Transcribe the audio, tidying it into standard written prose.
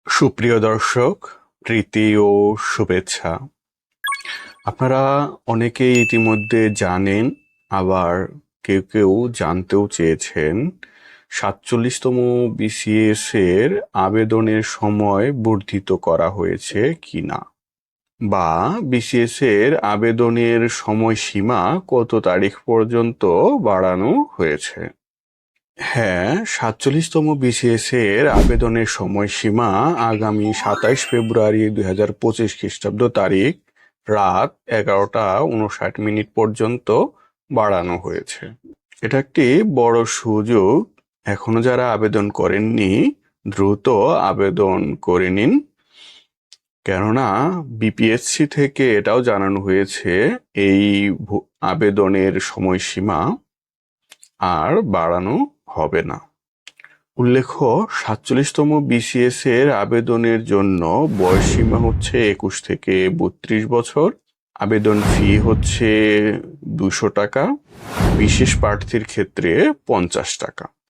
সুপ্রিয় দর্শক, প্রীতি ও শুভেচ্ছা। আপনারা অনেকেই ইতিমধ্যে জানেন, আবার কেউ কেউ জানতেও চেয়েছেন 47তম বিসিএস এর আবেদনের সময় বর্ধিত করা হয়েছে কিনা, বা বিসিএস এর আবেদনের সময়সীমা কত তারিখ পর্যন্ত বাড়ানো হয়েছে। হ্যাঁ, 47তম বিসিএস এর আবেদনের সময়সীমা আগামী 27 ফেব্রুয়ারি 2025 খ্রিস্টাব্দ তারিখ রাত 11:59 পর্যন্ত বাড়ানো হয়েছে। এটা একটি বড় সুযোগ। এখনো যারা আবেদন করেননি, দ্রুত আবেদন করে নিন। কেননা বিপিএসসি থেকে এটাও জানানো হয়েছে এই আবেদনের সময়সীমা আর বাড়ানো হবে না। উল্লেখ্য, 47তম বিসিএস এর আবেদনের জন্য বয়সসীমা হচ্ছে 21 থেকে 32 বছর। আবেদন ফি হচ্ছে 200 টাকা, বিশেষ প্রার্থীর ক্ষেত্রে 50 টাকা।